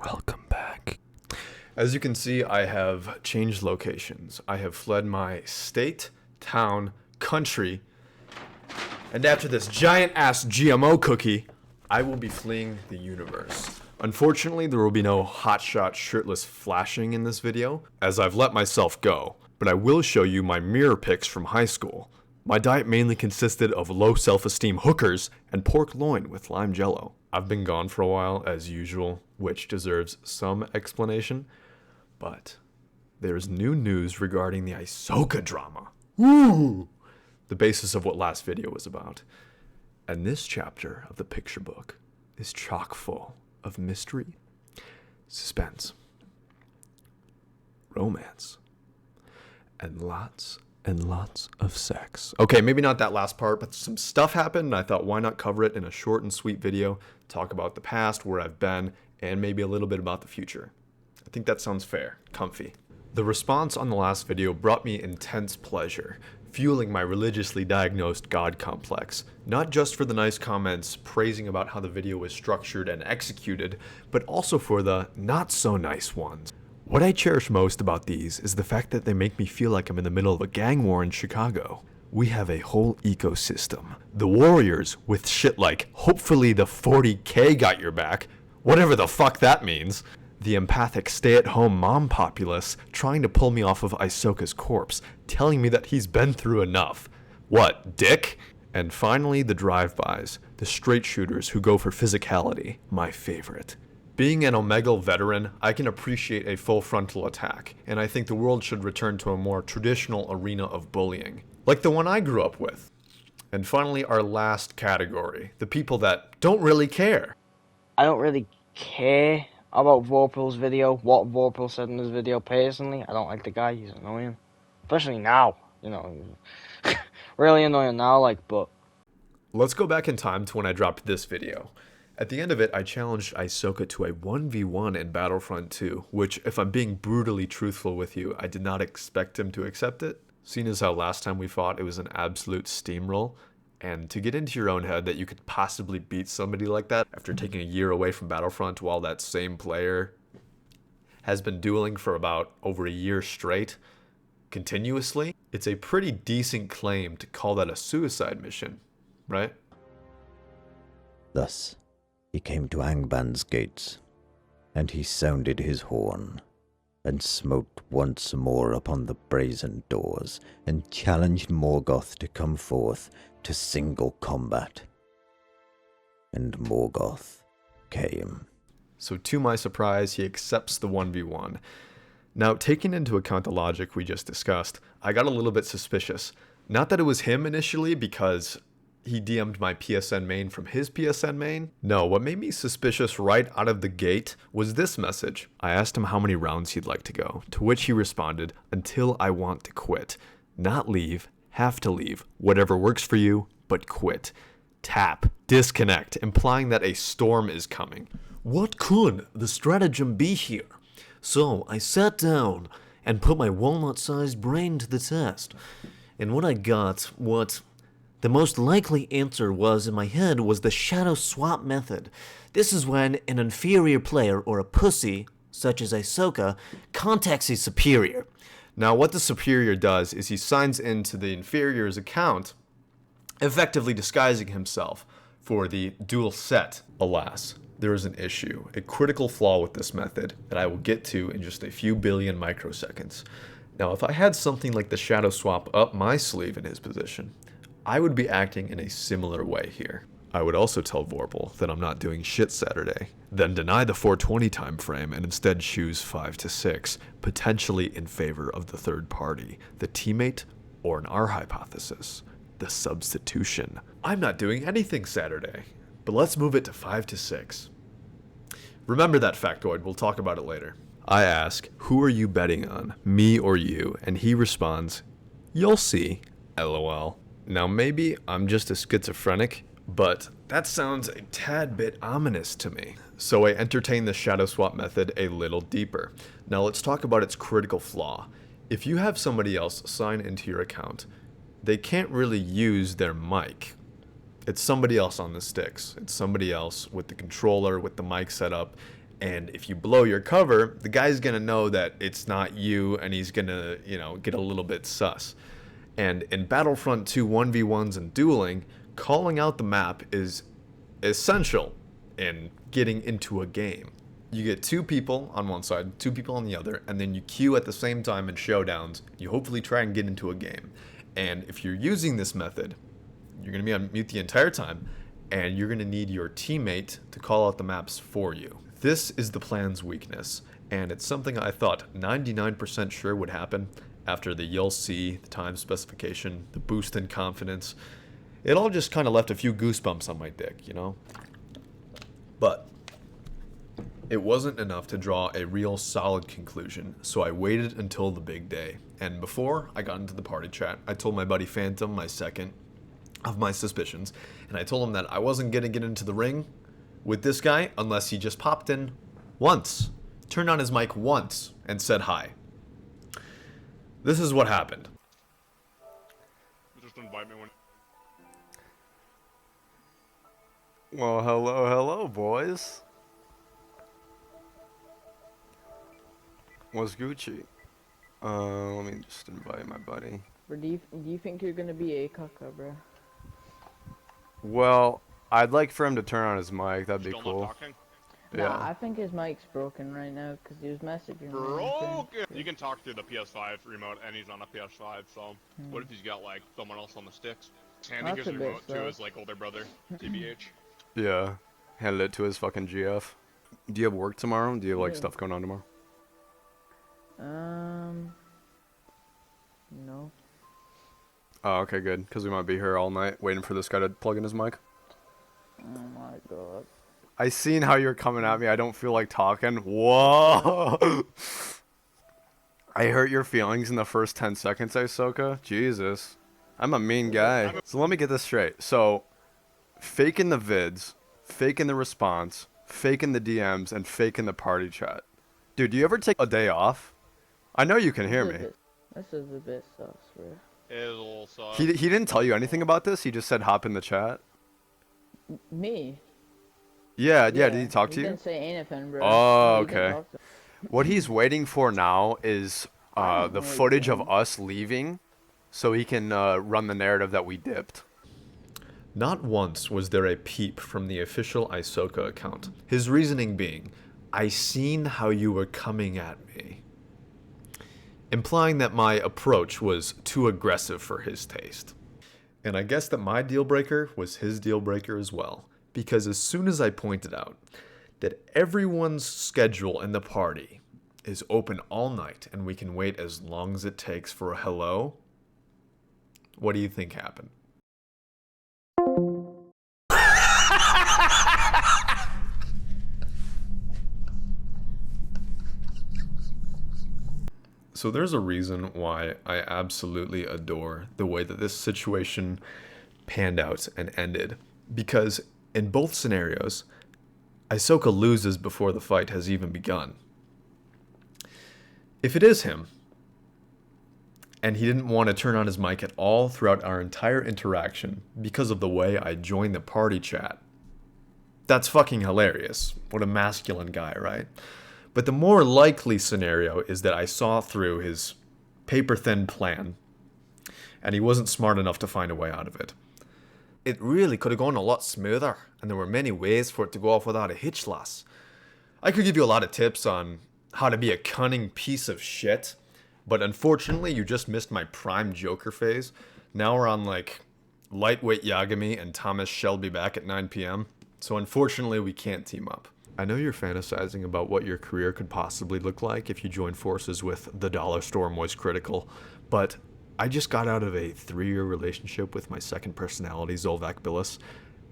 Welcome back. As you can see, I have changed locations. I have fled my state, town, country, and after this giant-ass GMO cookie, I will be fleeing the universe. Unfortunately, there will be no hotshot shirtless flashing in this video, as I've let myself go, but I will show you my mirror pics from high school. My diet mainly consisted of low self-esteem hookers and pork loin with lime jello. I've been gone for a while, as usual, which deserves some explanation, but there's new news regarding the Aysoka drama. Woo! The basis of what last video was about. And this chapter of the picture book is chock full of mystery, suspense, romance, and lots of sex. Okay, maybe not that last part, but some stuff happened, and I thought, why not cover it in a short and sweet video, talk about the past, where I've been, and maybe a little bit about the future. I think that sounds fair, comfy. The response on the last video brought me intense pleasure, fueling my religiously diagnosed God complex, not just for the nice comments praising about how the video was structured and executed, but also for the not so nice ones. What I cherish most about these is the fact that they make me feel like I'm in the middle of a gang war in Chicago. We have a whole ecosystem. The warriors with shit like, hopefully the 40K got your back, whatever the fuck that means. The empathic stay-at-home mom populace trying to pull me off of Aysoka's corpse, telling me that he's been through enough. What, dick? And finally the drive-bys, the straight shooters who go for physicality, my favorite. Being an Omegle veteran, I can appreciate a full frontal attack, and I think the world should return to a more traditional arena of bullying, like the one I grew up with. And finally, our last category, the people that don't really care. I don't really care about Vorpal's video, what Vorpal said in his video personally. I don't like the guy, he's annoying. Especially now, really annoying now, but... Let's go back in time to when I dropped this video. At the end of it, I challenged Aysoka to a 1v1 in Battlefront 2, which, if I'm being brutally truthful with you, I did not expect him to accept it. Seeing as how last time we fought, it was an absolute steamroll, and to get into your own head that you could possibly beat somebody like that after taking a year away from Battlefront while that same player has been dueling for about over a year straight, continuously, it's a pretty decent claim to call that a suicide mission, right? Thus, he came to Angban's gates, and he sounded his horn, and smote once more upon the brazen doors, and challenged Morgoth to come forth to single combat. And Morgoth came. So to my surprise, he accepts the 1v1. Now, taking into account the logic we just discussed, I got a little bit suspicious. Not that it was him initially, because he DM'd my PSN main from his PSN main. No, what made me suspicious right out of the gate was this message. I asked him how many rounds he'd like to go, to which he responded, until I want to quit. Not leave, have to leave, whatever works for you, but quit. Tap, disconnect, implying that a storm is coming. What could the stratagem be here? So I sat down and put my walnut-sized brain to the test. And what I got, the most likely answer was in my head was the shadow swap method. This is when an inferior player or a pussy, such as Aysoka, contacts a superior. Now what the superior does is he signs into the inferior's account, effectively disguising himself for the dual set. Alas, there is an issue, a critical flaw with this method that I will get to in just a few billion microseconds. Now if I had something like the shadow swap up my sleeve in his position, I would be acting in a similar way here. I would also tell Vorpal that I'm not doing shit Saturday, then deny the 420 time frame and instead choose 5 to 6, potentially in favor of the third party, the teammate, or in our hypothesis, the substitution. I'm not doing anything Saturday, but let's move it to 5 to 6. Remember that factoid, we'll talk about it later. I ask, who are you betting on, me or you? And he responds, you'll see, LOL. Now maybe I'm just a schizophrenic, but that sounds a tad bit ominous to me. So I entertain the shadow swap method a little deeper. Now let's talk about its critical flaw. If you have somebody else sign into your account, they can't really use their mic. It's somebody else on the sticks. It's somebody else with the controller, with the mic set up, And if you blow your cover, the guy's going to know that it's not you, and he's going to, get a little bit sus. And in Battlefront 2 1v1s and dueling, calling out the map is essential in getting into a game. You get 2 people on one side, 2 people on the other, and then you queue at the same time in showdowns. You hopefully try and get into a game. And if you're using this method, you're going to be on mute the entire time, and you're going to need your teammate to call out the maps for you. This is the plan's weakness, and it's something I thought 99% sure would happen after the you'll see, the time specification, the boost in confidence. It all just kind of left a few goosebumps on my dick, But it wasn't enough to draw a real solid conclusion, so I waited until the big day. And before I got into the party chat, I told my buddy Phantom my second of my suspicions, and I told him that I wasn't going to get into the ring with this guy unless he just popped in once, turned on his mic once, and said hi. This is what happened. Just invite me when. Well, hello, boys. What's Gucci? Let me just invite my buddy. Or do you think you're gonna be Aysoka, bro? Well, I'd like for him to turn on his mic. That'd be Still cool. not talking? Yeah. Nah, I think his mic's broken right now because he was messaging me. Broken. You can talk through the PS5 remote, and he's on a PS5. So, what if he's got like someone else on the sticks? Handing That's his a bit remote to sus. his like older brother, TBH. Yeah. Handed it to his fucking GF. Do you have work tomorrow? Do you have like Yeah. stuff going on tomorrow? No. Oh, okay, good. Because we might be here all night waiting for this guy to plug in his mic. Oh my god. I seen how you're coming at me. I don't feel like talking. Whoa. I hurt your feelings in the first 10 seconds, Aysoka. Jesus. I'm a mean guy. So let me get this straight. So, faking the vids, faking the response, faking the DMs, and faking the party chat. Dude, do you ever take a day off? I know you can hear me. This is a bit sus, bro. It is a little sus. He didn't tell you anything about this? He just said hop in the chat? Me? Yeah, did he talk to He you? didn't say anything, bro. Oh, He didn't okay. talk to- What he's waiting for now is I don't the know what footage you're of us leaving so he can run the narrative that we dipped. Not once was there a peep from the official Aysoka account. His reasoning being, I seen how you were coming at me. Implying that my approach was too aggressive for his taste. And I guess that my deal breaker was his deal breaker as well. Because as soon as I pointed out that everyone's schedule in the party is open all night and we can wait as long as it takes for a hello, what do you think happened? So there's a reason why I absolutely adore the way that this situation panned out and ended. Because in both scenarios, Aysoka loses before the fight has even begun. If it is him, and he didn't want to turn on his mic at all throughout our entire interaction because of the way I joined the party chat, that's fucking hilarious. What a masculine guy, right? But the more likely scenario is that I saw through his paper-thin plan, and he wasn't smart enough to find a way out of it. It really could have gone a lot smoother, and there were many ways for it to go off without a hitch, lass. I could give you a lot of tips on how to be a cunning piece of shit, but unfortunately you just missed my prime Joker phase. Now we're on like lightweight Yagami and Thomas Shelby back at 9 p.m. So unfortunately we can't team up. I know you're fantasizing about what your career could possibly look like if you join forces with the Dollar Store Moist Critical, but I just got out of a 3-year relationship with my second personality, Zolvac Billis,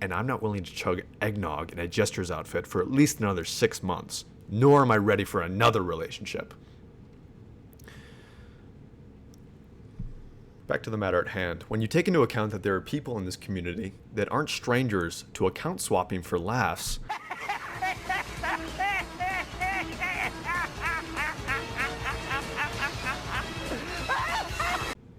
and I'm not willing to chug eggnog in a Jester's outfit for at least another 6 months, nor am I ready for another relationship. Back to the matter at hand. When you take into account that there are people in this community that aren't strangers to account swapping for laughs,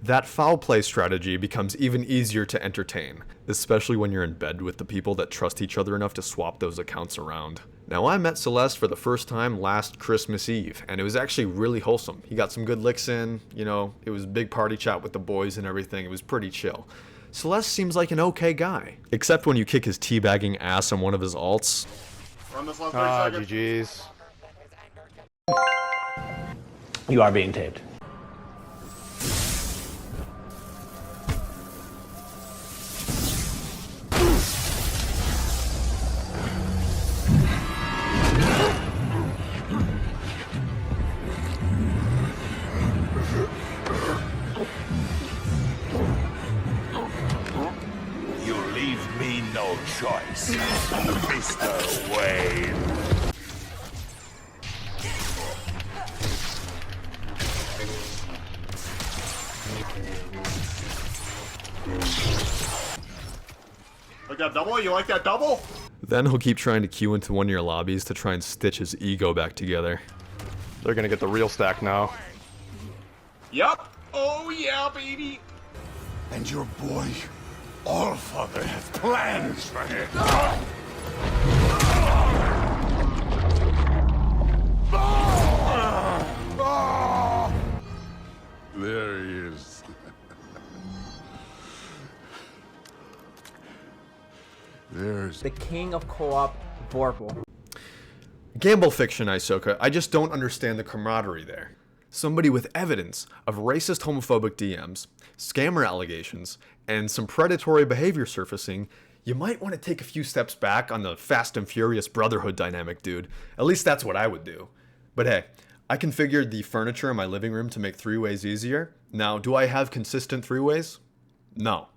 that foul play strategy becomes even easier to entertain, especially when you're in bed with the people that trust each other enough to swap those accounts around. Now, I met Celeste for the first time last Christmas Eve, and it was actually really wholesome. He got some good licks in, you know, it was a big party chat with the boys and everything. It was pretty chill. Celeste seems like an okay guy, except when you kick his teabagging ass on one of his alts. Run this last 30 seconds. GG's. You are being taped. You leave me no choice, Mr. Wayne. Like that double? You like that double? Then he'll keep trying to queue into one of your lobbies to try and stitch his ego back together. They're gonna get the real stack now. Yup. Oh yeah, baby. And your boy, Allfather, has plans for him. There he is. There's The king of co-op, Vorpal. Gamble fiction, Aysoka. I just don't understand the camaraderie there. Somebody with evidence of racist homophobic DMs, scammer allegations, and some predatory behavior surfacing, you might want to take a few steps back on the Fast and Furious brotherhood dynamic, dude. At least that's what I would do. But hey, I configured the furniture in my living room to make three-ways easier. Now, do I have consistent three-ways? No.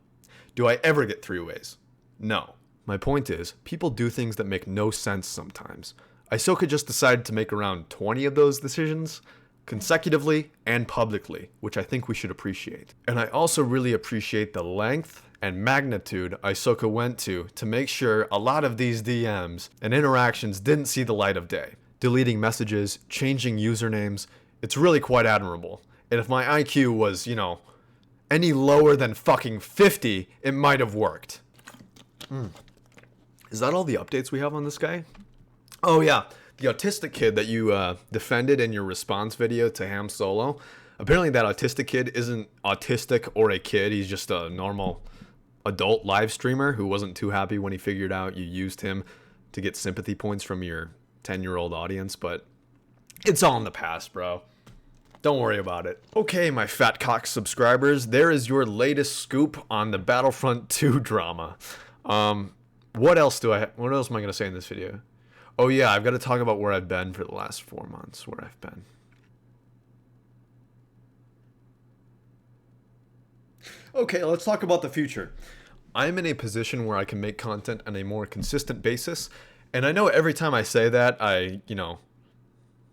Do I ever get three-ways? No. My point is, people do things that make no sense sometimes. Aysoka just decided to make around 20 of those decisions, consecutively and publicly, which I think we should appreciate. And I also really appreciate the length and magnitude Aysoka went to make sure a lot of these DMs and interactions didn't see the light of day. Deleting messages, changing usernames, it's really quite admirable. And if my IQ was, you know, any lower than fucking 50, it might have worked. Is that all the updates we have on this guy? Oh yeah, the autistic kid that you defended in your response video to Ham Solo. Apparently that autistic kid isn't autistic or a kid, he's just a normal adult live streamer who wasn't too happy when he figured out you used him to get sympathy points from your 10-year-old audience, but it's all in the past, bro. Don't worry about it. Okay, my fat cock subscribers, there is your latest scoop on the Battlefront 2 drama. What else am I going to say in this video? Oh yeah, I've got to talk about where I've been for the last 4 months, where I've been. Okay, let's talk about the future. I'm in a position where I can make content on a more consistent basis, and I know every time I say that, I, you know,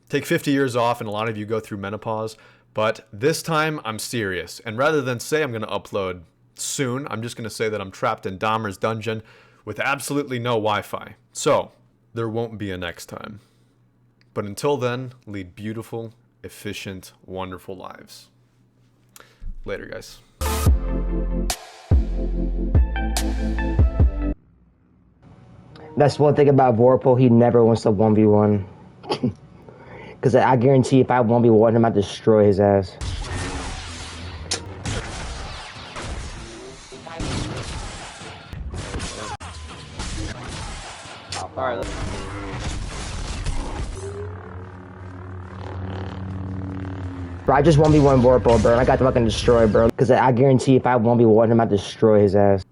take 50 years off and a lot of you go through menopause, but this time I'm serious. And rather than say I'm going to upload soon, I'm just going to say that I'm trapped in Dahmer's dungeon with absolutely no Wi-Fi. So, there won't be a next time. But until then, lead beautiful, efficient, wonderful lives. Later, guys. That's one thing about Vorpal, he never wants to 1v1. Because I guarantee if I 1v1 him, I'd destroy his ass. Alright, Bro, I just 1v1 Vorpal, bro, and I got the fucking destroyed, bro. Because I guarantee if I 1v1 him, I'd destroy his ass.